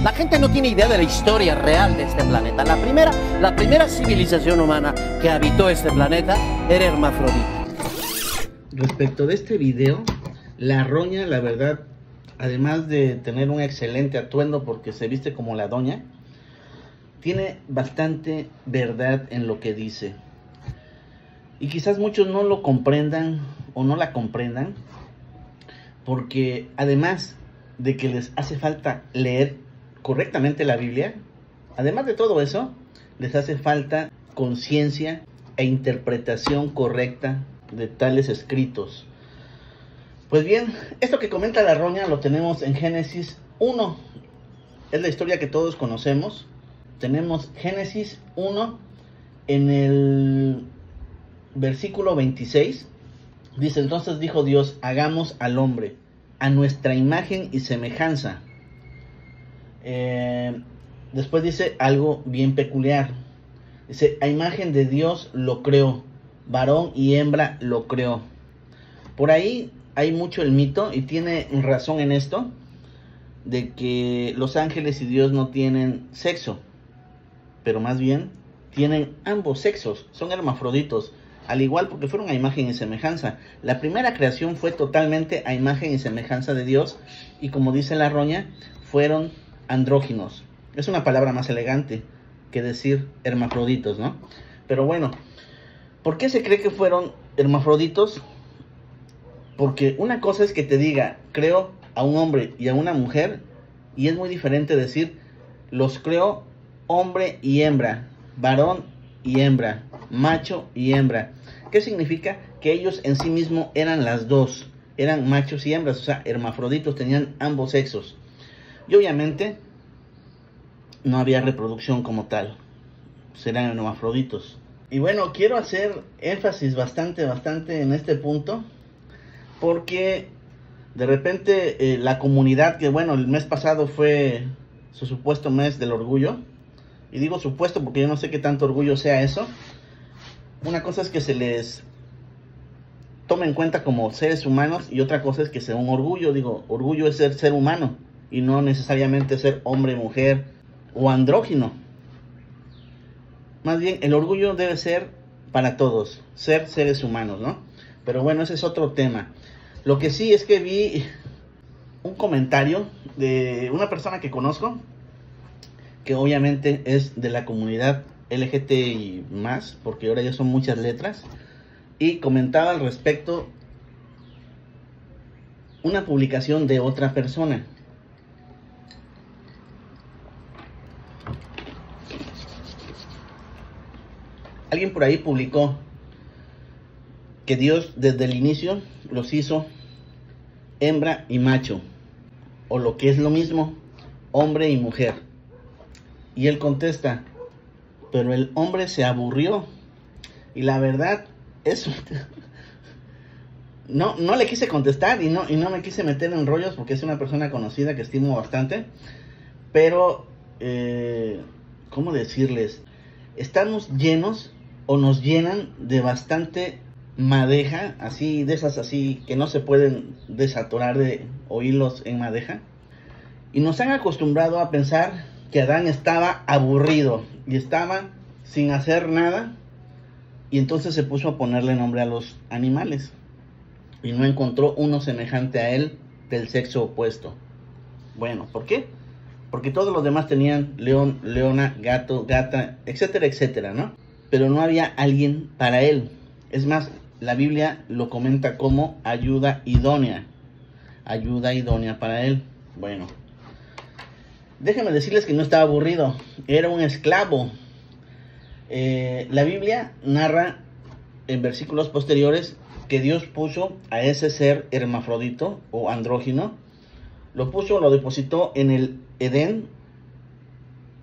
La gente no tiene idea de la historia real de este planeta. La primera civilización humana que habitó este planeta era hermafrodita. Respecto de este video, la roña, la verdad, además de tener un excelente atuendo porque se viste como la doña, tiene bastante verdad en lo que dice. Y quizás muchos no lo comprendan o no la comprendan, porque además de que les hace falta leer correctamente la Biblia, además de todo eso, les hace falta conciencia e interpretación correcta de tales escritos. Pues bien, esto que comenta la roña lo tenemos en Génesis 1. Es la historia que todos conocemos. Tenemos Génesis 1 en el versículo 26. Dice: entonces dijo Dios, hagamos al hombre a nuestra imagen y semejanza. Después dice algo bien peculiar. Dice: a imagen de Dios lo creó, varón y hembra lo creó. Por ahí hay mucho el mito, y tiene razón en esto, de que los ángeles y Dios no tienen sexo, pero más bien tienen ambos sexos, son hermafroditos, al igual porque fueron a imagen y semejanza. La primera creación fue totalmente a imagen y semejanza de Dios, y como dice la roña, fueron andróginos. Es una palabra más elegante que decir hermafroditos, ¿no? Pero bueno, ¿por qué se cree que fueron hermafroditos? Porque una cosa es que te diga, creo a un hombre y a una mujer, y es muy diferente decir, los creo hombre y hembra, varón y hembra, macho y hembra. ¿Qué significa? Que ellos en sí mismos eran las dos, eran machos y hembras, o sea, hermafroditos, tenían ambos sexos. Y obviamente no había reproducción como tal, serán hermafroditos. Y bueno, quiero hacer énfasis bastante en este punto, porque de repente la comunidad, que bueno, el mes pasado fue su supuesto mes del orgullo, y digo supuesto porque yo no sé qué tanto orgullo sea eso. Una cosa es que se les tome en cuenta como seres humanos, y otra cosa es que sea un orgullo. Digo, orgullo es ser humano, y no necesariamente ser hombre, mujer o andrógino. Más bien, el orgullo debe ser para todos, ser seres humanos, ¿no? Pero bueno, ese es otro tema. Lo que sí es que vi un comentario de una persona que conozco, que obviamente es de la comunidad LGTBI más, porque ahora ya son muchas letras, y comentaba al respecto una publicación de otra persona. Alguien por ahí publicó que Dios desde el inicio los hizo hembra y macho, o lo que es lo mismo, hombre y mujer. Y él contesta, pero el hombre se aburrió. Y la verdad, eso no le quise contestar, y no me quise meter en rollos, porque es una persona conocida que estimo bastante. Pero, ¿cómo decirles? Estamos llenos, o nos llenan de bastante madeja, así, de esas así que no se pueden desatorar de oírlos en madeja. Y nos han acostumbrado a pensar que Adán estaba aburrido y estaba sin hacer nada, y entonces se puso a ponerle nombre a los animales, y no encontró uno semejante a él del sexo opuesto. Bueno, ¿por qué? Porque todos los demás tenían león, leona, gato, gata, etcétera, etcétera, ¿no? Pero no había alguien para él. Es más, la Biblia lo comenta como ayuda idónea para él. Bueno, déjenme decirles que no estaba aburrido, era un esclavo. La Biblia narra en versículos posteriores que Dios puso a ese ser hermafrodito o andrógino, lo depositó en el Edén,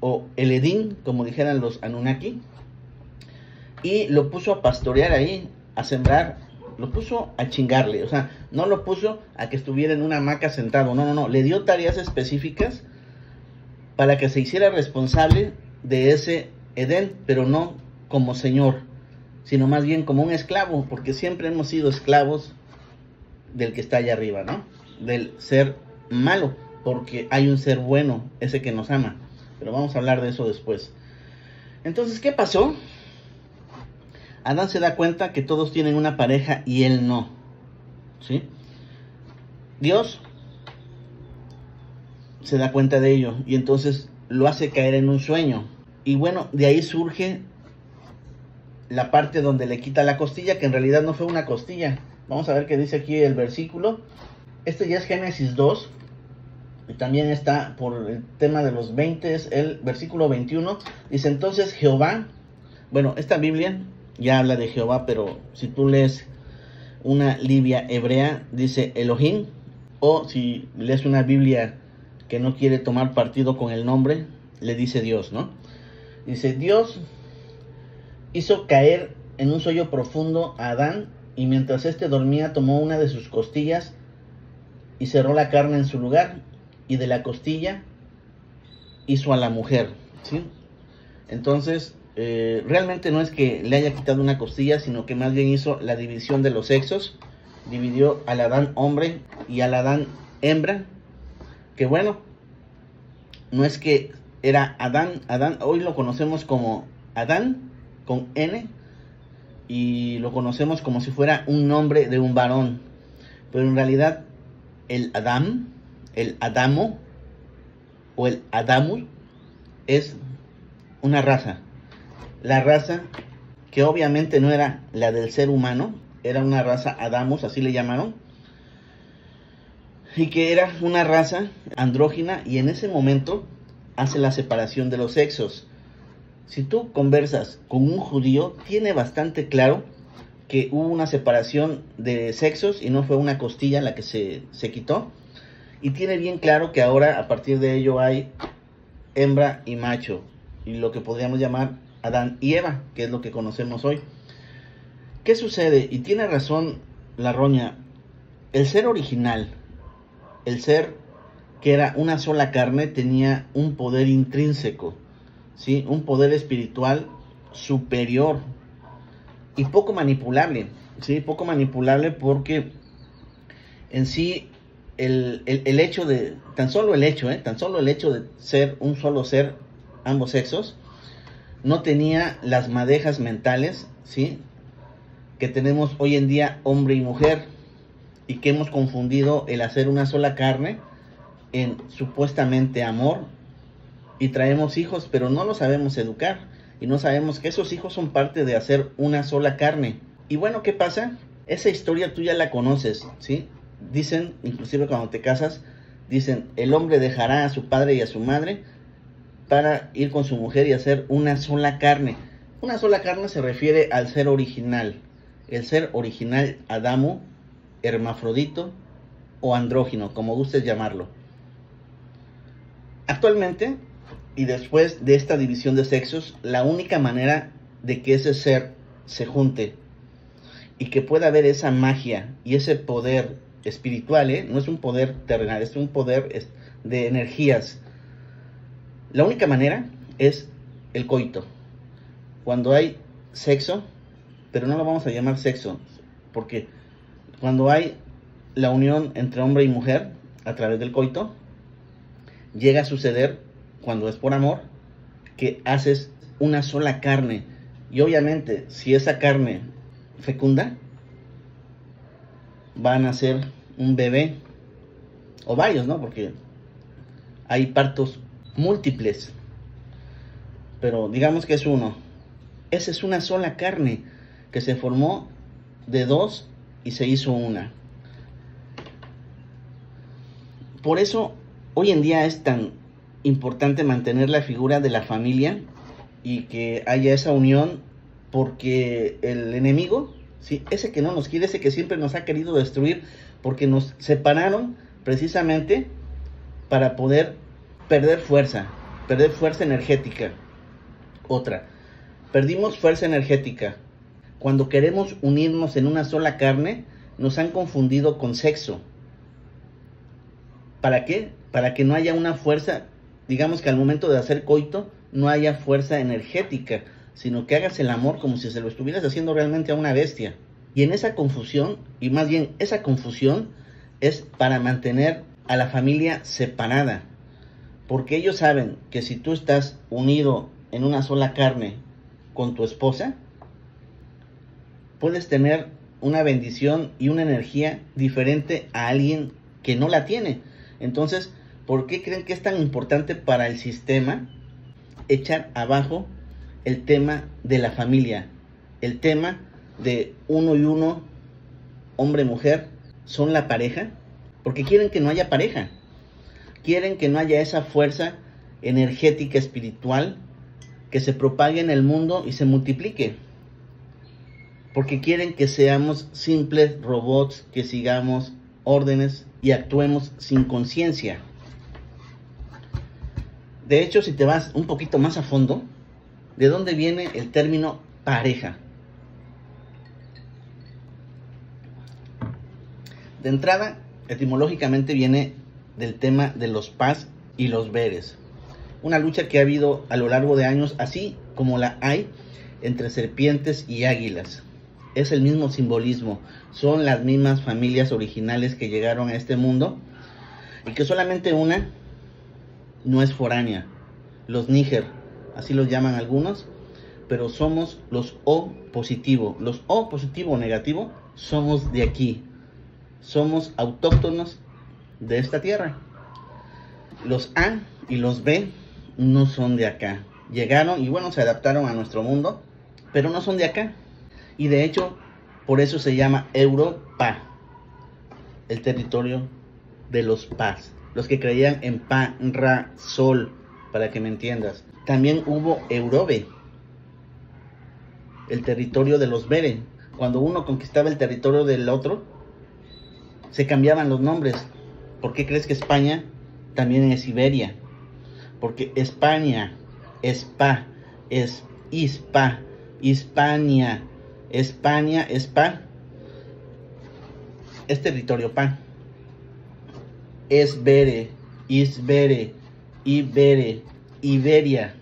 o el Edín, como dijeran los Anunnaki, y lo puso a pastorear ahí, a sembrar, lo puso a chingarle. O sea, no lo puso a que estuviera en una hamaca sentado, no, le dio tareas específicas para que se hiciera responsable de ese Edén, pero no como señor, sino más bien como un esclavo, porque siempre hemos sido esclavos del que está allá arriba, ¿no? Del ser malo, porque hay un ser bueno, ese que nos ama. Pero vamos a hablar de eso después. Entonces, ¿qué pasó? Adán se da cuenta que todos tienen una pareja y él no, ¿sí? Dios se da cuenta de ello y entonces lo hace caer en un sueño. Y bueno, de ahí surge la parte donde le quita la costilla, que en realidad no fue una costilla. Vamos a ver qué dice aquí el versículo. Este ya es Génesis 2. Y también está por el tema de los 20, es el versículo 21. Dice entonces Jehová, bueno, esta Biblia ya habla de Jehová, pero si tú lees una Biblia hebrea, dice Elohim, o si lees una Biblia que no quiere tomar partido con el nombre, le dice Dios, ¿no? Dice, Dios hizo caer en un sueño profundo a Adán, y mientras éste dormía tomó una de sus costillas y cerró la carne en su lugar, y de la costilla hizo a la mujer, ¿sí? Entonces, realmente no es que le haya quitado una costilla, sino que más bien hizo la división de los sexos, dividió al Adán hombre y al Adán hembra, que bueno, no es que era Adán, hoy lo conocemos como Adán, con N, y lo conocemos como si fuera un nombre de un varón, pero en realidad el Adán, el Adamo o el Adamu es una raza. La raza que obviamente no era la del ser humano, era una raza Adamus, así le llamaron, y que era una raza andrógina, y en ese momento hace la separación de los sexos. Si tú conversas con un judío, tiene bastante claro que hubo una separación de sexos y no fue una costilla la que se quitó. Y tiene bien claro que ahora a partir de ello hay hembra y macho, y lo que podríamos llamar Adán y Eva, que es lo que conocemos hoy. ¿Qué sucede? Y tiene razón la roña, el ser original, el ser que era una sola carne, tenía un poder intrínseco, ¿sí? Un poder espiritual superior y poco manipulable, ¿sí? Poco manipulable porque en sí el hecho de, tan solo el hecho de ser un solo ser, ambos sexos, no tenía las madejas mentales, ¿sí? Que tenemos hoy en día hombre y mujer, y que hemos confundido el hacer una sola carne en supuestamente amor, y traemos hijos, pero no los sabemos educar, y no sabemos que esos hijos son parte de hacer una sola carne. Y bueno, ¿qué pasa? Esa historia tú ya la conoces, ¿sí? Dicen, inclusive cuando te casas, dicen, el hombre dejará a su padre y a su madre para ir con su mujer y hacer una sola carne. Una sola carne se refiere al ser original. El ser original Adamo, hermafrodito o andrógino, como gustes llamarlo. Actualmente, y después de esta división de sexos, la única manera de que ese ser se junte y que pueda haber esa magia y ese poder espiritual, no es un poder terrenal, es un poder de energías. La única manera es el coito. Cuando hay sexo, pero no lo vamos a llamar sexo, porque cuando hay la unión entre hombre y mujer a través del coito, llega a suceder, cuando es por amor, que haces una sola carne. Y obviamente, si esa carne fecunda, van a ser un bebé, o varios, ¿no? Porque hay partos múltiples, pero digamos que es uno. Esa es una sola carne que se formó de dos y se hizo una. Por eso hoy en día es tan importante mantener la figura de la familia y que haya esa unión, porque el enemigo, ¿sí? Ese que no nos quiere, ese que siempre nos ha querido destruir, porque nos separaron precisamente para poder perder fuerza energética. Otra, perdimos fuerza energética. Cuando queremos unirnos en una sola carne, nos han confundido con sexo. ¿Para qué? Para que no haya una fuerza, digamos que al momento de hacer coito, no haya fuerza energética, sino que hagas el amor como si se lo estuvieras haciendo realmente a una bestia. Y en esa confusión, y más bien esa confusión, es para mantener a la familia separada, porque ellos saben que si tú estás unido en una sola carne con tu esposa, puedes tener una bendición y una energía diferente a alguien que no la tiene. Entonces, ¿por qué creen que es tan importante para el sistema echar abajo el tema de la familia? El tema de uno y uno, hombre-mujer, son la pareja, porque quieren que no haya pareja. Quieren que no haya esa fuerza energética espiritual que se propague en el mundo y se multiplique. Porque quieren que seamos simples robots, que sigamos órdenes y actuemos sin conciencia. De hecho, si te vas un poquito más a fondo, ¿de dónde viene el término pareja? De entrada, etimológicamente viene del tema de los pas y los veres. Una lucha que ha habido a lo largo de años, así como la hay entre serpientes y águilas. Es el mismo simbolismo, son las mismas familias originales que llegaron a este mundo y que solamente una no es foránea. Los níger, así los llaman algunos, pero somos los O positivo. Los O positivo o negativo somos de aquí, somos autóctonos de esta tierra. Los A y los B no son de acá. Llegaron y bueno, se adaptaron a nuestro mundo, pero no son de acá. Y de hecho, por eso se llama Europa, el territorio de los Pas, los que creían en Pa, Ra, Sol, para que me entiendas. También hubo Eurobe, el territorio de los Bere. Cuando uno conquistaba el territorio del otro, se cambiaban los nombres. ¿Por qué crees que España también es Iberia? Porque España, Espa, es Ispa, Hispania, España, Espa, es territorio Pa. Esbere, Isbere, Ibere, Iberia,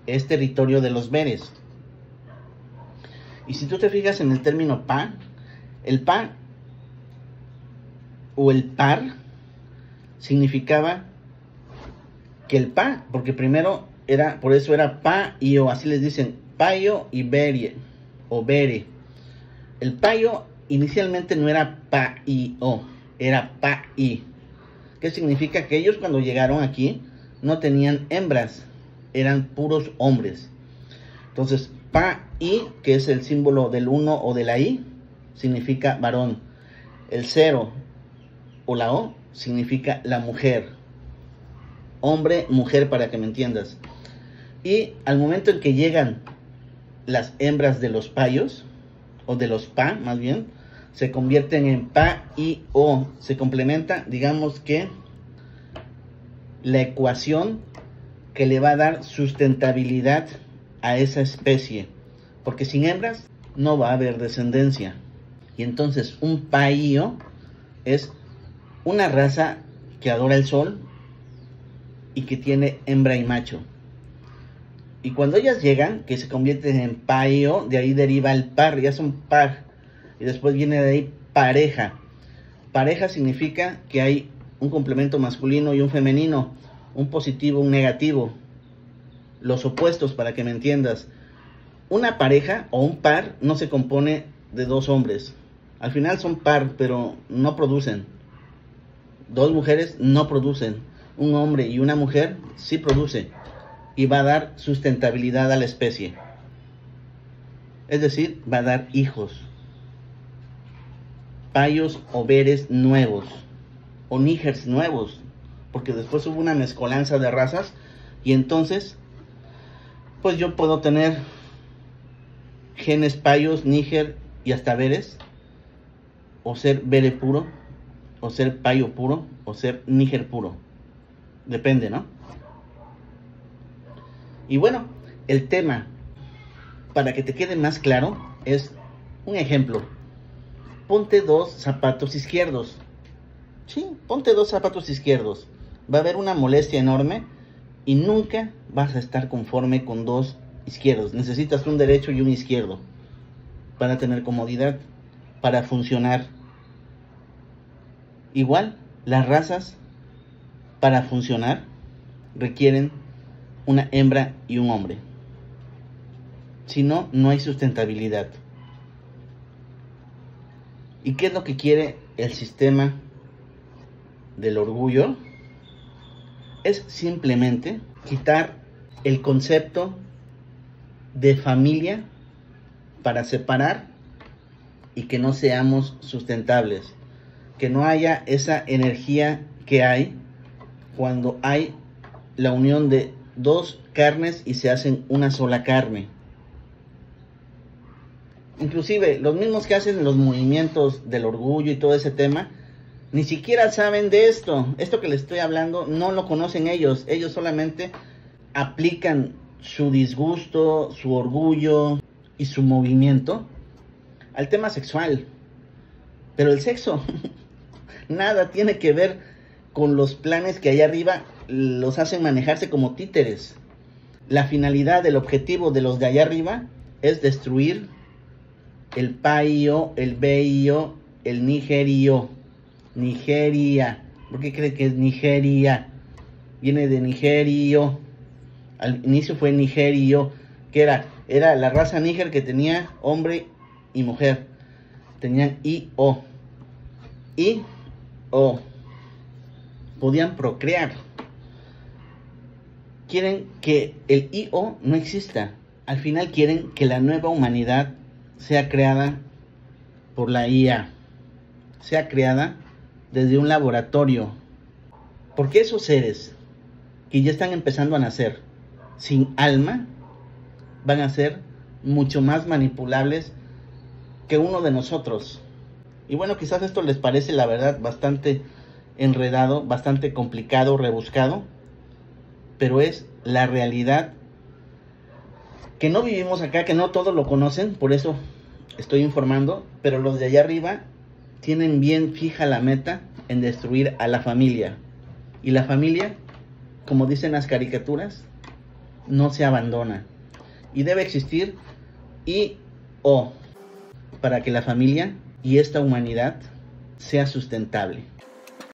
es territorio de los Beres. Y si tú te fijas en el término Pa, el Pa o el par significaba que el Pa, porque primero era, por eso era Pa y O, así les dicen, Payo y Berie, o Bere. El Payo inicialmente no era Pa y O, era Pa y. ¿Qué significa? Que ellos cuando llegaron aquí no tenían hembras, eran puros hombres. Entonces, Pa y, que es el símbolo del 1 o de la I, significa varón. El 0 o la O significa la mujer. Hombre, mujer, para que me entiendas. Y al momento en que llegan las hembras de los payos, o de los Pa más bien, se convierten en Pa y O. Se complementa, digamos que, la ecuación que le va a dar sustentabilidad a esa especie. Porque sin hembras no va a haber descendencia. Y entonces un paío es una raza que adora el sol y que tiene hembra y macho. Y cuando ellas llegan, que se convierten en paio, de ahí deriva el par, ya son par. Y después viene de ahí pareja. Pareja significa que hay un complemento masculino y un femenino, un positivo, un negativo. Los opuestos, para que me entiendas. Una pareja o un par no se compone de dos hombres. Al final son par, pero no producen. Dos mujeres no producen. Un hombre y una mujer sí produce. Y va a dar sustentabilidad a la especie. Es decir, va a dar hijos. Payos o beres nuevos. O nígers nuevos. Porque después hubo una mezcolanza de razas. Y entonces, pues yo puedo tener genes payos, níger y hasta beres. O ser bere puro. O ser payo puro. O ser níger puro. Depende, ¿no? Y bueno, el tema, para que te quede más claro, es un ejemplo. Ponte dos zapatos izquierdos. Sí, ponte dos zapatos izquierdos. Va a haber una molestia enorme y nunca vas a estar conforme con dos izquierdos. Necesitas un derecho y un izquierdo para tener comodidad, para funcionar. Igual Las razas, para funcionar, requieren una hembra y un hombre. Si no, no hay sustentabilidad. ¿Y qué es lo que quiere el sistema del orgullo? Es simplemente quitar el concepto de familia para separar y que no seamos sustentables, que no haya esa energía que hay cuando hay la unión de dos carnes y se hacen una sola carne. Inclusive los mismos que hacen los movimientos del orgullo y todo ese tema, ni siquiera saben de esto. Esto que les estoy hablando no lo conocen ellos. Ellos solamente aplican su disgusto, su orgullo y su movimiento al tema sexual. Pero el sexo nada tiene que ver con los planes que allá arriba los hacen manejarse como títeres. La finalidad, el objetivo de los de allá arriba es destruir el paío, el beío, el nigerio. Nigeria. ¿Por qué cree que es Nigeria? Viene de nigerio. Al inicio fue nigerio, que era la raza níger que tenía hombre y mujer. Tenían I-O. I-O. Podían procrear. Quieren que el I-O no exista. Al final quieren que la nueva humanidad sea creada por la IA. Sea creada desde un laboratorio. Porque esos seres que ya están empezando a nacer sin alma van a ser mucho más manipulables que uno de nosotros. Y bueno, quizás esto les parece la verdad bastante enredado, bastante complicado, rebuscado, pero es la realidad que no vivimos acá, que no todos lo conocen, por eso estoy informando, pero los de allá arriba tienen bien fija la meta en destruir a la familia. Y la familia, como dicen las caricaturas, no se abandona. Y debe existir I-O para que la familia y esta humanidad sea sustentable.